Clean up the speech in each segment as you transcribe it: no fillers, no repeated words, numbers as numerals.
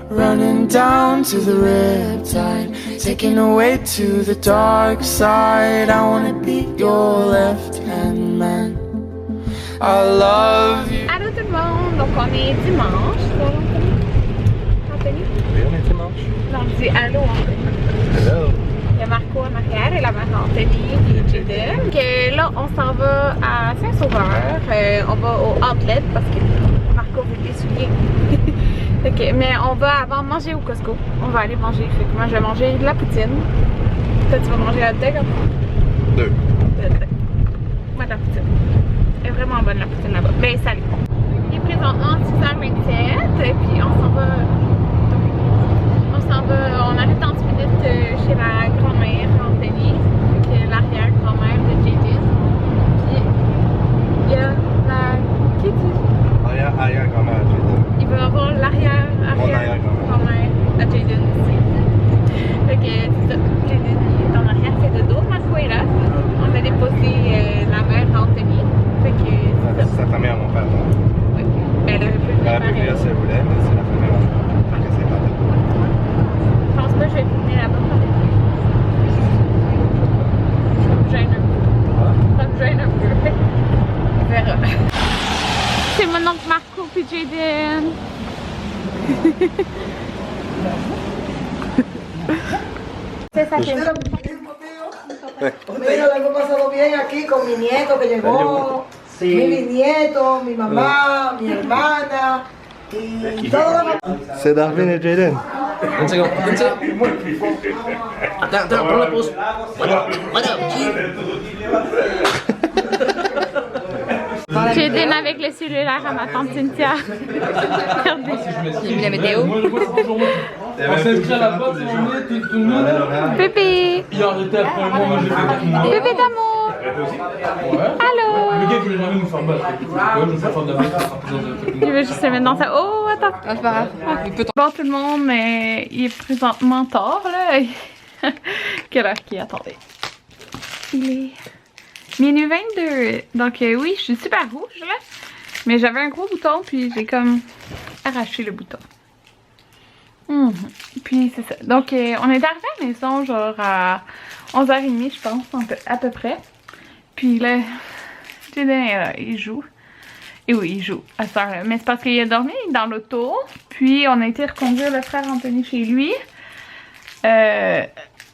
running down to the riptide, taken away to the dark side. I wanna be your left-hand man. I love you. Allô tout le monde, donc on est dimanche. Anthony? Oui, on est dimanche. Non, je dis allô Anthony. Hello. Il y a Marco en arrière et la mère Anthony et Jaden. Donc là, on s'en va à Saint-Sauveur. On va au outlet parce que Marco veut des souliers. Okay, mais on va avant manger au Costco. On va aller manger. Fait que moi, je vais manger de la poutine. Toi, tu vas manger la tête? Deux. Moi, de la poutine. Elle est vraiment bonne la poutine là-bas. Ben, salut. Il est présentement 6h27. Et puis, on s'en va. On arrive dans 10 minutes chez la grand-mère Anthony, qui est l'arrière-grand-mère de Jaden. Puis il y a la. Qui dit? Arrière-grand-mère, Jaden. Il va avoir l'arrière-grand-mère de Jaden aussi. Fait que c'est ça. Jaden est en arrière, fait de dos. Marco est là. On a déposé la mère d'Anthony. Fait que c'est ça. C'est sa famille à mon père. Oui. Elle a pu Elle peut venir si elle voulait, mais c'est la famille à mon père. Fait que c'est pas tout. Je pense pas que je vais filmer là-bas. Ça me gêne un peu. Ça me gêne un peu. On verra. C'est mon oncle Marco et Jaden. C'est ça que Mira, lo hemos pasado bien aquí con mi nieto que llegó, mi bisnieto, mi mamá, mi hermana y todo lo C'est Darwin et Jaden. Une seconde. Attends, prends la pause. Voilà, Jaden avec le cellulaire à ma tante Cynthia. Regardez. J'ai mis la météo. on s'inscrit à la boîte, on est tout le monde. Pépé. Il a arrêté après moi, moi j'ai fait. Pépé d'amour. Ouais. Allô. Le gars voulait jamais nous faire battre. Ouais, je vais faire de la battre. Il veut juste se mettre dans sa... Oh, attends. Ah, c'est pas grave. Bon, tout le monde, il est présentement tard, là. Quelle heure qu'il est? Attendez. Il est minuit 22. Donc, oui, je suis super rouge, là. Mais j'avais un gros bouton, puis j'ai comme arraché le bouton. Puis, c'est ça. Donc, on est arrivé à la maison, genre à 11h30, je pense, à peu près. Puis là, Jaden est là, il joue. Et oui, il joue à cette heure-là. Mais c'est parce qu'il a dormi dans l'auto. Puis on a été reconduire le frère Anthony chez lui.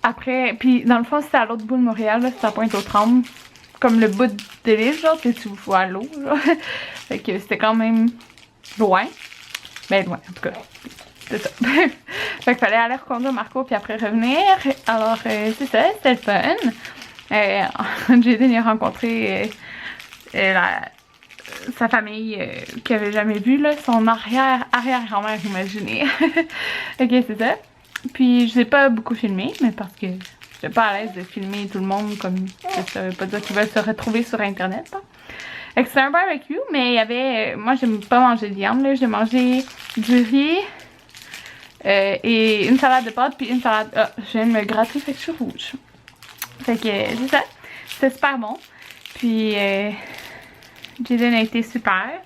Après, puis dans le fond, c'était à l'autre bout de Montréal, là, c'était à Pointe-aux-Trembles. Comme le bout de l'île, genre, tu vois à l'eau, genre. Fait que c'était quand même loin. Ben loin, en tout cas. C'est ça. Fait qu'il fallait aller reconduire Marco, puis après revenir. Alors, c'est ça, c'était le fun. Jaden a rencontré sa famille qu'il avait jamais vue, là, son arrière-grand-mère, imaginez. Ok, c'est ça. Puis je n'ai pas beaucoup filmé, mais parce que j'étais pas à l'aise de filmer tout le monde comme ça veut pas dire qu'ils veulent se retrouver sur internet. Hein. C'était un barbecue, mais il y avait. Moi, j'aime pas manger de viande, là. J'ai mangé du riz et une salade de pâtes, puis une salade. Ah, je viens de me gratter, fait que je suis rouge. Fait que c'est ça. C'était super bon. Puis Jaden a été super.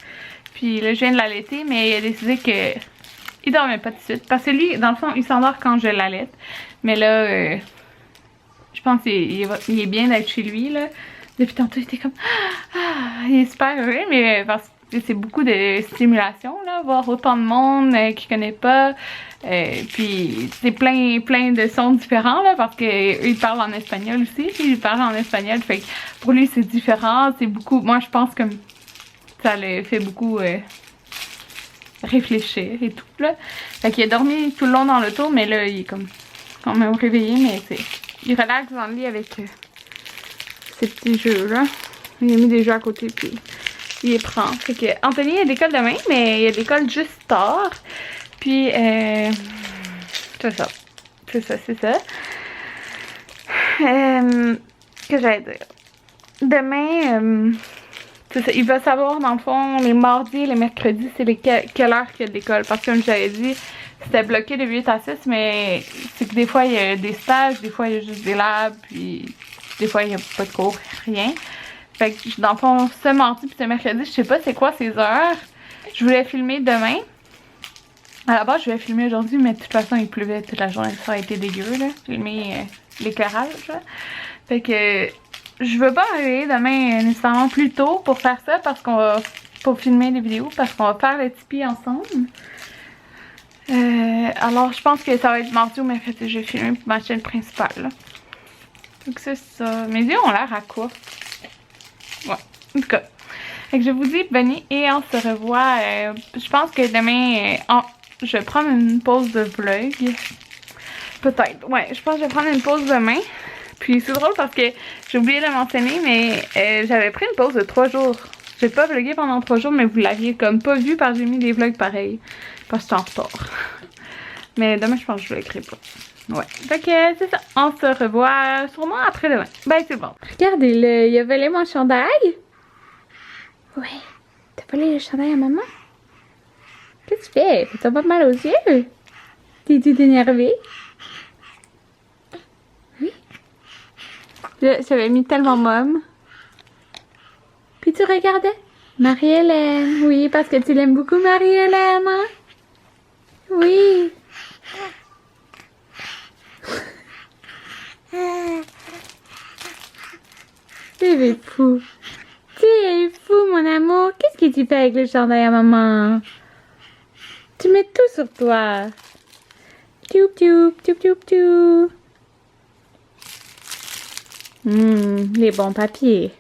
Puis là, je viens de l'allaiter, mais il a décidé que il dormait pas tout de suite. Parce que lui, dans le fond, il s'endort quand je l'allaite. Mais là, je pense qu'il est bien d'être chez lui, là. Depuis tantôt, il était comme... il est super heureux, mais parce que c'est beaucoup de stimulation, là. Voir autant de monde qu'il connaît pas. Puis c'est plein de sons différents, là. Parce qu'il parle en espagnol aussi. Puis il parle en espagnol, fait que pour lui, c'est différent. C'est beaucoup... Moi, je pense que ça le fait beaucoup... réfléchir et tout, là. Fait qu'il a dormi tout le long dans l'auto, mais là, il est comme quand même réveillé, mais c'est... Il relaxe dans le lit avec ses petits jeux, là. Il a mis des jeux à côté, puis il les prend. Fait que Anthony a l'école demain, mais il a l'école juste tard. Puis, c'est ça. C'est ça. Qu'est-ce que j'allais dire? Demain, c'est ça, il va savoir dans le fond les mardis et les mercredis c'est quelle heure qu'il y a de l'école. Parce que comme j'avais dit, c'était bloqué de 8 à 6, mais c'est que des fois il y a des stages, des fois il y a juste des labs, puis des fois il n'y a pas de cours, rien. Fait que dans le fond, ce mardi puis ce mercredi, je sais pas c'est quoi ces heures. Je voulais filmer demain. À la base, je vais filmer aujourd'hui, mais de toute façon, il pleuvait toute la journée. Ça a été dégueu, là. Filmer l'éclairage, là. Fait que je veux pas arriver demain nécessairement plus tôt pour faire ça, parce qu'on va... pour filmer des vidéos, parce qu'on va faire le Tipeee ensemble. Alors, je pense que ça va être mardi ou mercredi. Je vais filmer pour ma chaîne principale, là. Donc c'est ça. Mes yeux ont l'air à quoi? Ouais, en tout cas. Fait que je vous dis bonne nuit et on se revoit. Je pense que demain, je vais prendre une pause de vlog. Peut-être. Ouais, je pense que je vais prendre une pause demain. Puis c'est drôle parce que j'ai oublié de le mentionner, mais j'avais pris une pause de 3 jours. J'ai pas vlogué pendant 3 jours, mais vous l'aviez comme pas vu parce que j'ai mis des vlogs pareils. Parce que j'étais en retard. Mais demain, je pense que je vloggerai pas. Ouais. Fait que c'est ça. On se revoit sûrement après-demain. Ben, c'est bon. Regardez-le. Il a volé mon chandail. Ouais. T'as volé le chandail à maman? Qu'est-ce que tu fais? T'as pas mal aux yeux? T'es-tu énervé? Oui. J'avais mis tellement môme. Puis tu regardais? Marie-Hélène. Oui, parce que tu l'aimes beaucoup, Marie-Hélène. Hein? Oui. Bébé fou. Tu es fou, mon amour. Qu'est-ce que tu fais avec le chandail à maman? Tu mets tout sur toi. Tchoup, tchoup, tchoup, tchoup, tchoup. Les bons papiers.